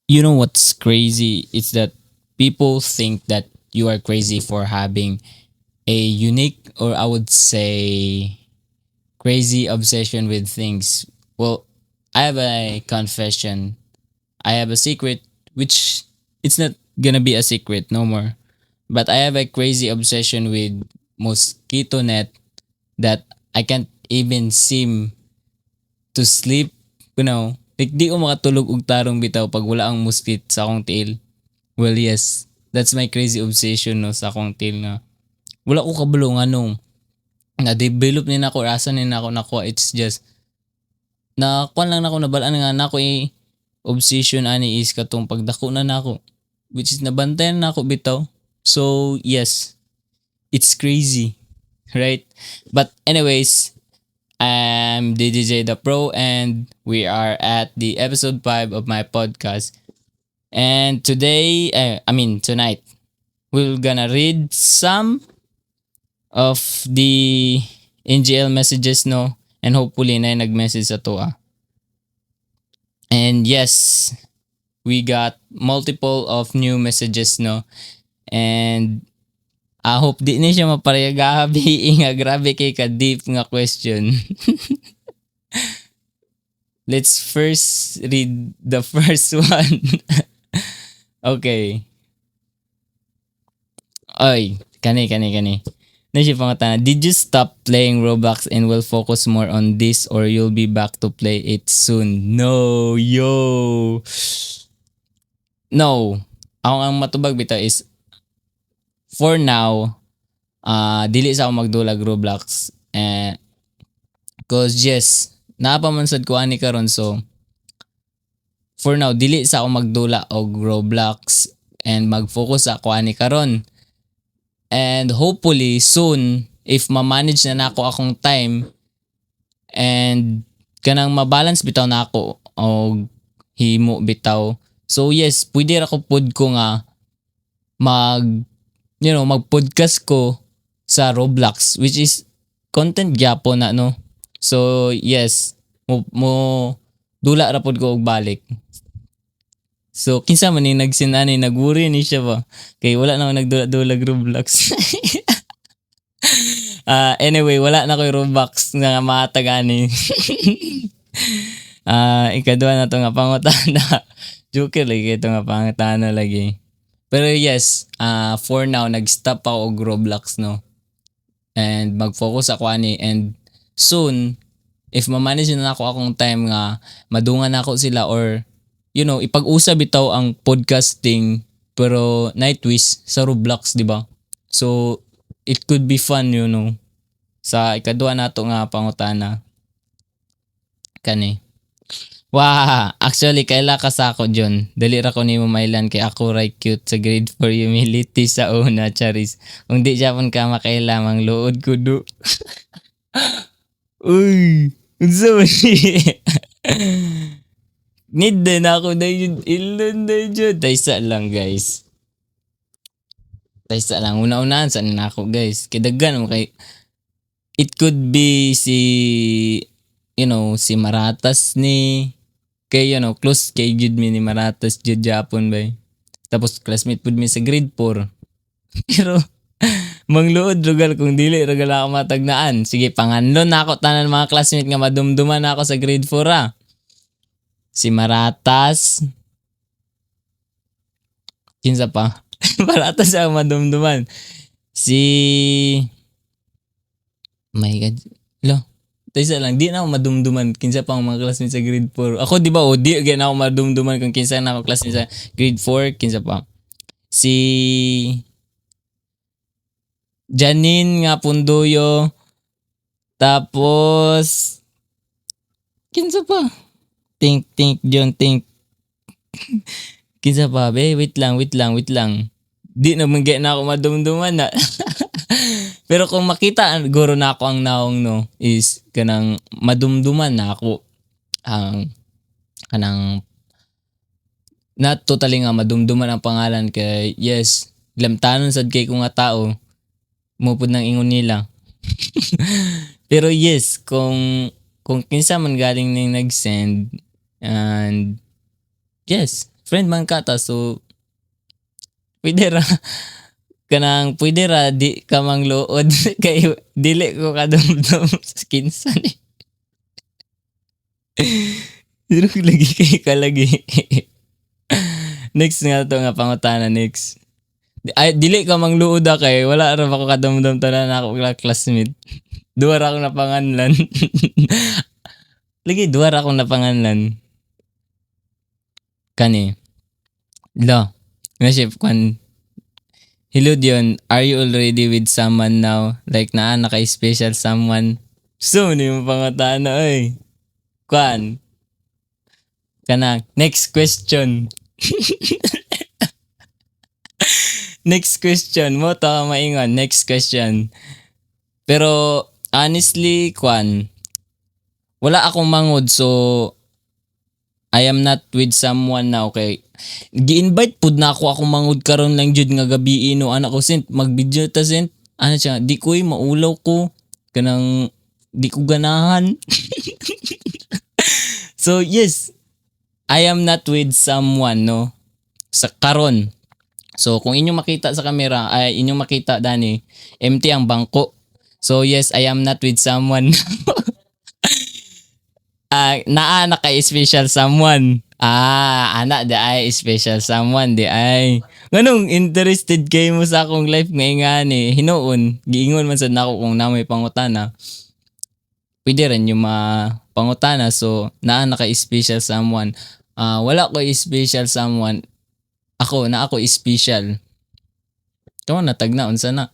You know what's crazy? It's that people think that you are crazy for having a unique, or I would say crazy obsession with things. Well, I have a confession. I have a secret, which it's not gonna be a secret no more. But I have a crazy obsession with mosquito net that I can't even seem to sleep. Like di ko makatulog og tarong bitaw pag wala ang mosquito sa akong tiil. Well, yes, that's my crazy obsession no sa akong tiil nga. Wala ko kabalo nga nung na-develop ni nako, asa ni nako nakuha. It's just na kuan lang nako, nabalaan nga nako obsession ani is katong pagdako na nako, which is nabantayan nako bitaw. So yes, it's crazy, right? But anyways, I'm DDJ the Pro, and we are at the episode 5 of my podcast. And today, tonight, we're gonna read some of the NGL messages, no? And hopefully na nag-message sa to. And yes, we got multiple of new messages, no? And I hope di na siya maparayagabi nga grabe kay ka deep nga question. Let's first read the first one. Okay. Oy, kani. Na siya pangatana, did you stop playing Roblox and will focus more on this, or you'll be back to play it soon? No, yo. No. Ako ang matubag bitaw is, for now, dili sa ako magdulag Roblox. Cause yes, napamansad ko ani karon, so for now dili sa ako magdula og Roblox and mag-focus ako ani karon. And hopefully soon, if ma-manage na nako akong time and kanang ma-balance bitaw na ako og himo bitaw. So yes, pwede ra ko pod ko nga mag-podcast ko sa Roblox, which is content gyapon na, no. So yes, mo dula ra pod ko og balik. So kinsa man ni nagsinani, nagwori ni siya ba? Kay wala na ako nagdula-dulag Roblox. Anyway, wala na ko'y Roblox nga matag ani. Ikaduha na to nga pangutana. Joker lagi ito nga pangutana lagi. Pero yes, for now nag-stop ako og Roblox, no. And mag-focus ako ani, and soon if ma-manage na ako akong time nga madungan ako sila, or ipag-usa bitaw ang podcasting pero night wish sa Roblox, di ba? So it could be fun, sa ikaduha nato nga pangutana kani. Actually kaila ka sa ako John, dali ra ko nimo mailan kay ako ray cute sa grade 4 humility sa una, charis. Kung di japon ka makaila mang luod ko do. Uy, unsa man need din ako na yun. Ilan na yun. Taysa lang, guys. Taysa lang. Una-unahan saan na ako, guys. Kidagan mo kay... It could be si Maratas ni... Kay, close kay Jud mi ni Maratas, Jud Japon, bay. Tapos, classmate po mi sa grade 4. Pero, mangluod lugar kung dili, ragal ako matagnaan. Sige, panganlon na ako. Tanan mga classmate nga madumduman na ako sa grade 4, Si Maratas. Kinsa pa? Maratas ang madumduman. My God. Taysa lang. Di na ako madumduman. Kinsa pa ang mga classmates sa grade 4. Ako di ba? Di again ako madumduman kung kinsa na ako classmates sa grade 4. Kinsa pa? Si Janine nga Punduyo. Tapos kinsa pa? Think, John, think. Kinsa pa, be? Wait lang. Di naman gaya na ako madumduman na. Pero kung makita, guro na ako ang naong, no, is kanang madumduman na ako. Kanang not totally nga madumduman ang pangalan, kay yes, lamtanon sad kay kung nga tao, mupod ng ingon nila. Pero yes, kung kinsa man galing ning nag-send, and yes, friend man ka ta, so pwede ra pwede ra di ka mangluod kay dili ko kadumdum sa kinsan eh. Pero lagi kay ka lagi. Next nga to nga pangutana next. Ay, dili ka mangluod kay wala ra ako kadumdum tanan ako classmate. Duwa ra akong napanganlan. Lagi duwa ra akong napanganlan. Kani. La. Nga chef kwan. Hello Dion, are you already with someone now? Like naka-special someone? So, ni mo pangutana oy. Kwan. Kana. Next question. Next question. Mo ta maingon. Next question. Pero honestly, kwan. Wala akong mangod, so I am not with someone now, okay. Gi-invite pud na ako mangod karon lang jud nga gabi no anak ko sent mag-video ta sent. Ano siya, di ko'y maulaw ko kanang di ko ganahan. So yes, I am not with someone no sa karon. So kung inyong makita sa camera ay inyong makita dani empty ang bangko. So yes, I am not with someone. Naa kay special someone. Ana di ay special someone di ay. Nganong interested kay mo sa akong life nga ni hinuon. Giingon man sad nako kung namay pangutana. Pwede rin yung pangutana, so naa kay special someone. Wala ko special someone. Ako special. Kamu natag na unsa na.